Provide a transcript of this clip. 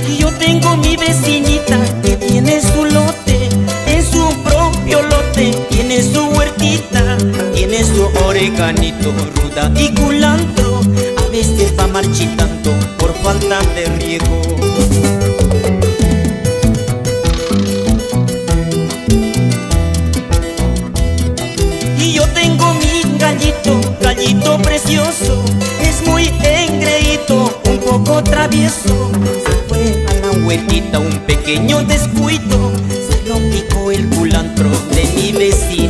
Y yo tengo mi vecinita que tiene su lote, en su propio lote tiene su huertita, tiene su oreganito, ruda y culantro, a veces va marchitando por falta de riego. Y yo tengo mi gallito, gallito precioso, es muy engreíto, un poco travieso. Se fue a la huertita un pequeño descuido, se lo picó el culantro de mi vecino.